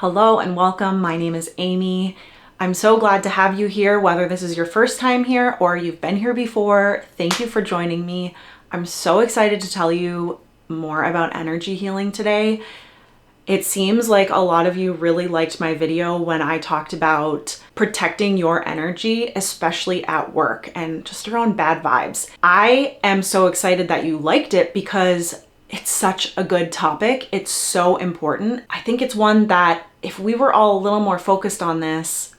Hello and welcome. My name is Amy. I'm so glad to have you here, whether this is your first time here or you've been here before. Thank you for joining me. I'm so excited to tell you more about energy healing today. It seems like a lot of you really liked my video when I talked about protecting your energy, especially at work and just around bad vibes. I am so excited that you liked it because it's such a good topic. It's so important. I think it's one that if we were all a little more focused on this,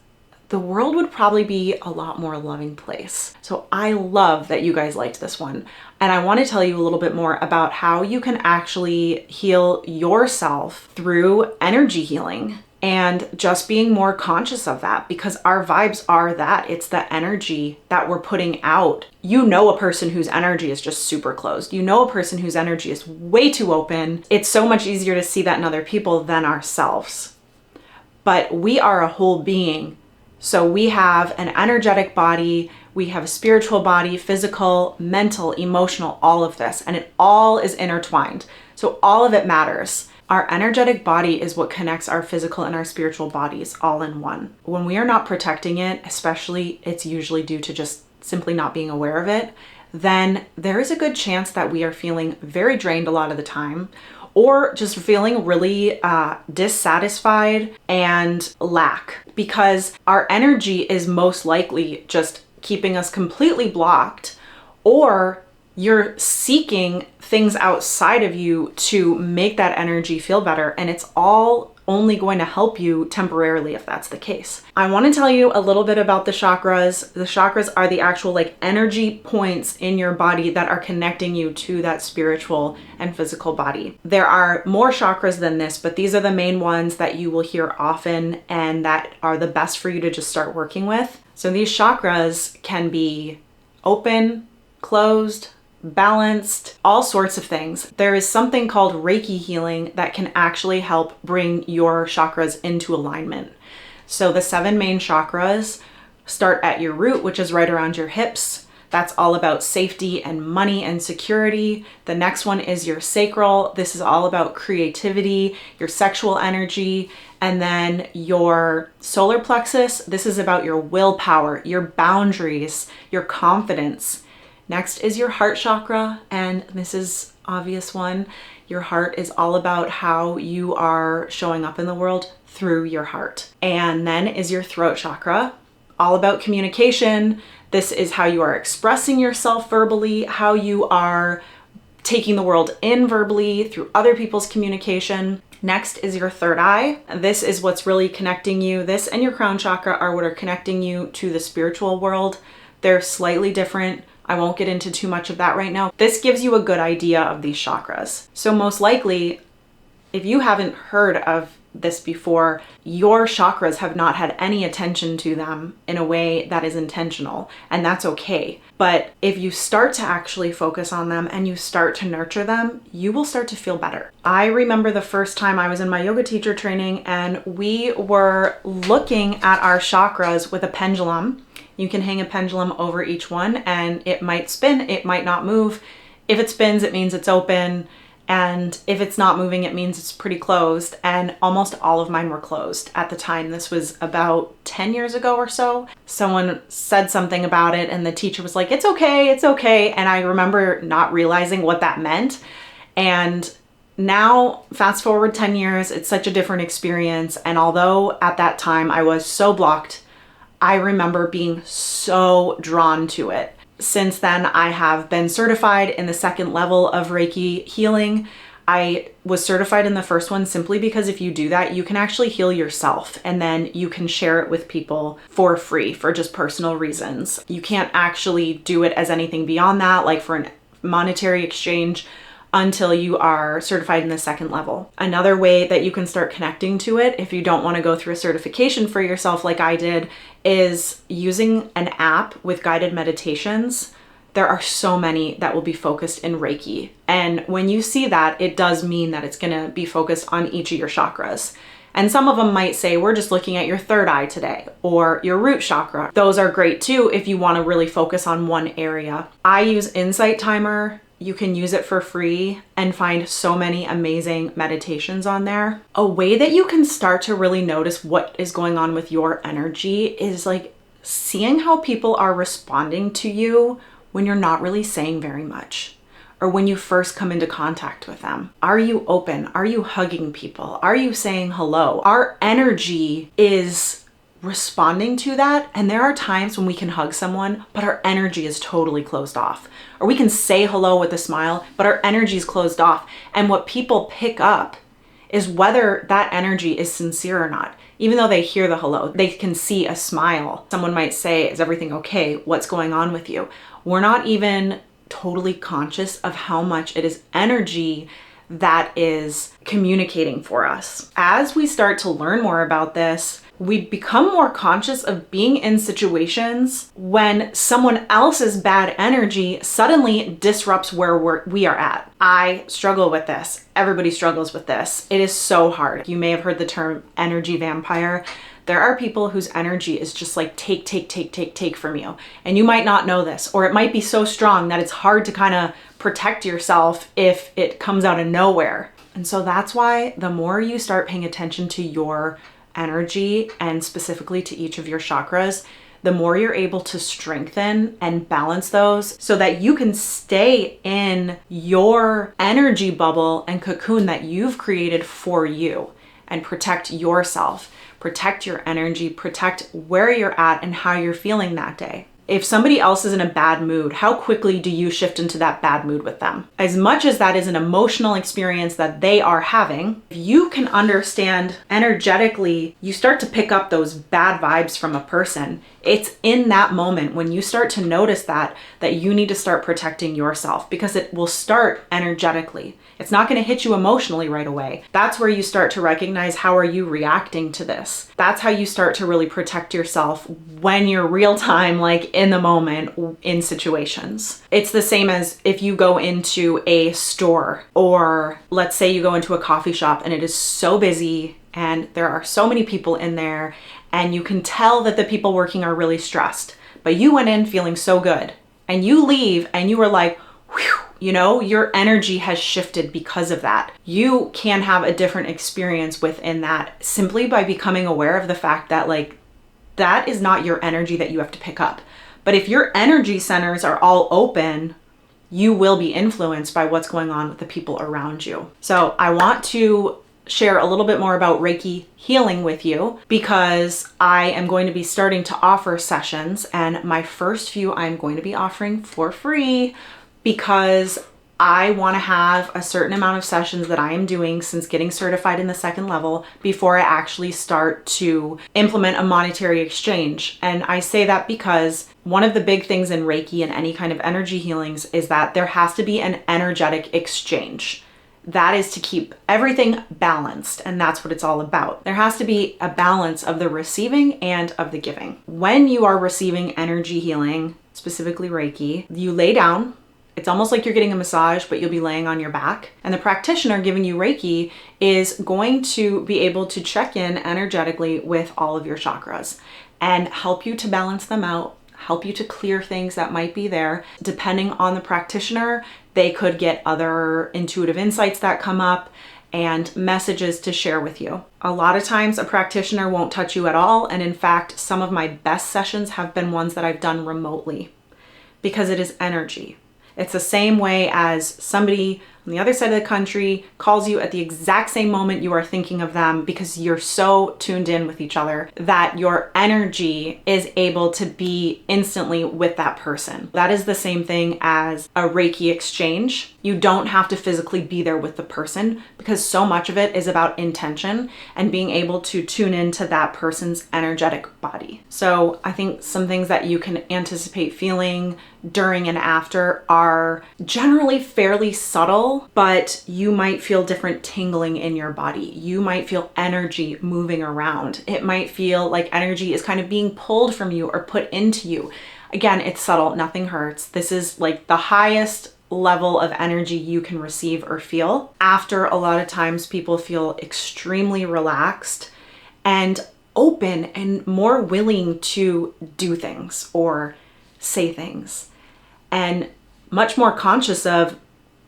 the world would probably be a lot more loving place. So I love that you guys liked this one. And I want to tell you a little bit more about how you can actually heal yourself through energy healing and just being more conscious of that, because our vibes are that. It's the energy that we're putting out. You know a person whose energy is just super closed. You know a person whose energy is way too open. It's so much easier to see that in other people than ourselves. But we are a whole being. So we have an energetic body, we have a spiritual body, physical, mental, emotional, all of this, and it all is intertwined. So all of it matters. Our energetic body is what connects our physical and our spiritual bodies all in one. When we are not protecting it, especially it's usually due to just simply not being aware of it, then there is a good chance that we are feeling very drained a lot of the time, or just feeling really dissatisfied and lack, because our energy is most likely just keeping us completely blocked, or you're seeking things outside of you to make that energy feel better, and it's all only going to help you temporarily if that's the case. I want to tell you a little bit about the chakras. The chakras are the actual energy points in your body that are connecting you to that spiritual and physical body. There are more chakras than this, but these are the main ones that you will hear often and that are the best for you to just start working with. So these chakras can be open, closed, balanced, all sorts of things. There is something called Reiki Healing that can actually help bring your chakras into alignment. So the 7 main chakras start at your root, which is right around your hips. That's all about safety and money and security. The next one is your sacral. This is all about creativity, your sexual energy. And then your solar plexus, this is about your willpower, your boundaries, your confidence. Next is your heart chakra, and this is obvious one. Your heart is all about how you are showing up in the world through your heart. And then is your throat chakra, all about communication. This is how you are expressing yourself verbally, how you are taking the world in verbally through other people's communication. Next is your third eye. This is what's really connecting you. This and your crown chakra are what are connecting you to the spiritual world. They're slightly different. I won't get into too much of that right now. This gives you a good idea of these chakras. So most likely, if you haven't heard of this before, your chakras have not had any attention to them in a way that is intentional, and that's okay. But if you start to actually focus on them and you start to nurture them, you will start to feel better. I remember the first time I was in my yoga teacher training and we were looking at our chakras with a pendulum. You can hang a pendulum over each one and it might spin, it might not move. If it spins, it means it's open. And if it's not moving, it means it's pretty closed. And almost all of mine were closed at the time. This was about 10 years ago or so. Someone said something about it and the teacher was like, it's okay, it's okay. And I remember not realizing what that meant. And now, fast forward 10 years, it's such a different experience. And although at that time I was so blocked, I remember being so drawn to it. Since then, I have been certified in the 2nd level of Reiki healing. I was certified in the first one simply because if you do that, you can actually heal yourself and then you can share it with people for free for just personal reasons. You can't actually do it as anything beyond that, like for a monetary exchange, until you are certified in the 2nd level. Another way that you can start connecting to it, if you don't want to go through a certification for yourself like I did, is using an app with guided meditations. There are so many that will be focused in Reiki. And when you see that, it does mean that it's going to be focused on each of your chakras. And some of them might say, we're just looking at your third eye today, or your root chakra. Those are great too if you want to really focus on one area. I use Insight Timer You can use it for free and find so many amazing meditations on there. A way that you can start to really notice what is going on with your energy is like seeing how people are responding to you when you're not really saying very much, or when you first come into contact with them. Are you open? Are you hugging people? Are you saying hello? Our energy is responding to that. And there are times when we can hug someone, but our energy is totally closed off. Or we can say hello with a smile, but our energy is closed off. And what people pick up is whether that energy is sincere or not. Even though they hear the hello, they can see a smile. Someone might say, is everything okay? What's going on with you? We're not even totally conscious of how much it is energy that is communicating for us. As we start to learn more about this, we become more conscious of being in situations when someone else's bad energy suddenly disrupts where we are at. I struggle with this. Everybody struggles with this. It is so hard. You may have heard the term energy vampire. There are people whose energy is just like take from you. And you might not know this, or it might be so strong that it's hard to kind of protect yourself if it comes out of nowhere. And so that's why the more you start paying attention to your energy and specifically to each of your chakras, the more you're able to strengthen and balance those so that you can stay in your energy bubble and cocoon that you've created for you and protect yourself, protect your energy, protect where you're at and how you're feeling that day. If somebody else is in a bad mood, how quickly do you shift into that bad mood with them? As much as that is an emotional experience that they are having, if you can understand energetically, you start to pick up those bad vibes from a person. It's in that moment when you start to notice that you need to start protecting yourself, because it will start energetically. It's not going to hit you emotionally right away. That's where you start to recognize, how are you reacting to this? That's how you start to really protect yourself when you're real time, like in the moment in situations. It's the same as if you go into a store, or let's say you go into a coffee shop and it is so busy and there are so many people in there and you can tell that the people working are really stressed, but you went in feeling so good and you leave and you were like, whew, you know, your energy has shifted because of that. You can have a different experience within that simply by becoming aware of the fact that like, that is not your energy that you have to pick up. But if your energy centers are all open, you will be influenced by what's going on with the people around you. So I want to share a little bit more about Reiki healing with you, because I am going to be starting to offer sessions, and my first few I'm going to be offering for free, because I want to have a certain amount of sessions that I am doing since getting certified in the second level before I actually start to implement a monetary exchange. And I say that because one of the big things in Reiki and any kind of energy healings is that there has to be an energetic exchange. That is to keep everything balanced, and that's what it's all about. There has to be a balance of the receiving and of the giving. When you are receiving energy healing, specifically Reiki, you lay down. It's almost like you're getting a massage, but you'll be laying on your back. And the practitioner giving you Reiki is going to be able to check in energetically with all of your chakras and help you to balance them out, help you to clear things that might be there. Depending on the practitioner, they could get other intuitive insights that come up and messages to share with you. A lot of times a practitioner won't touch you at all. And in fact, some of my best sessions have been ones that I've done remotely, because it is energy. It's the same way as somebody on the other side of the country calls you at the exact same moment you are thinking of them, because you're so tuned in with each other that your energy is able to be instantly with that person. That is the same thing as a Reiki exchange. You don't have to physically be there with the person, because so much of it is about intention and being able to tune into that person's energetic body. So I think some things that you can anticipate feeling during and after are generally fairly subtle, but you might feel different tingling in your body. You might feel energy moving around. It might feel like energy is kind of being pulled from you or put into you. Again, it's subtle, nothing hurts. This is like the highest level of energy you can receive or feel. After a lot of times people feel extremely relaxed and open and more willing to do things or say things, and much more conscious of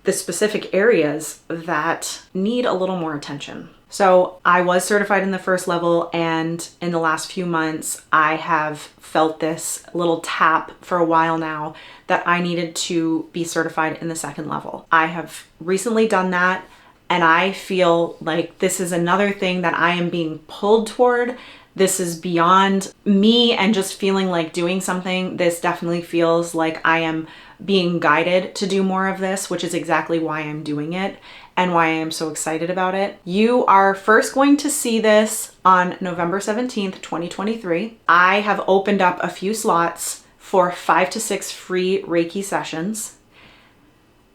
the specific areas that need a little more attention. So I was certified in the first level, and in the last few months, I have felt this little tap for a while now that I needed to be certified in the second level. I have recently done that, and I feel like this is another thing that I am being pulled toward. This is beyond me and just feeling like doing something. This definitely feels like I am being guided to do more of this, which is exactly why I'm doing it and why I am so excited about it. You are first going to see this on November 17th, 2023. I have opened up a few slots for 5 to 6 free Reiki sessions.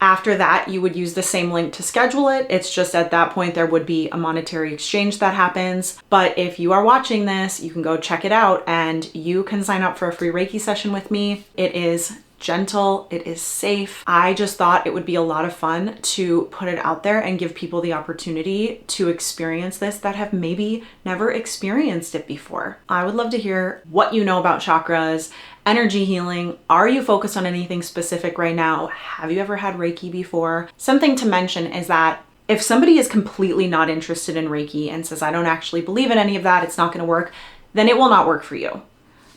After that, you would use the same link to schedule it. It's just at that point, there would be a monetary exchange that happens. But if you are watching this, you can go check it out and you can sign up for a free Reiki session with me. It is gentle, it is safe. I just thought it would be a lot of fun to put it out there and give people the opportunity to experience this that have maybe never experienced it before. I would love to hear what you know about chakras, energy healing. Are you focused on anything specific right now? Have you ever had Reiki before? Something to mention is that if somebody is completely not interested in Reiki and says, I don't actually believe in any of that, it's not going to work, then it will not work for you.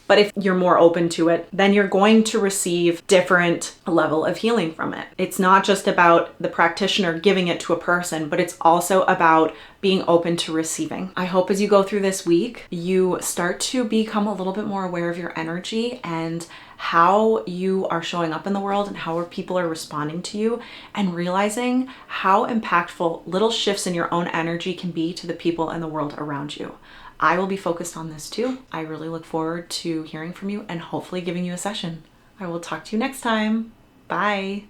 But if you're more open to it, then you're going to receive different level of healing from it. It's not just about the practitioner giving it to a person, but it's also about being open to receiving. I hope as you go through this week, you start to become a little bit more aware of your energy and how you are showing up in the world and how people are responding to you, and realizing how impactful little shifts in your own energy can be to the people in the world around you. I will be focused on this too. I really look forward to hearing from you and hopefully giving you a session. I will talk to you next time. Bye.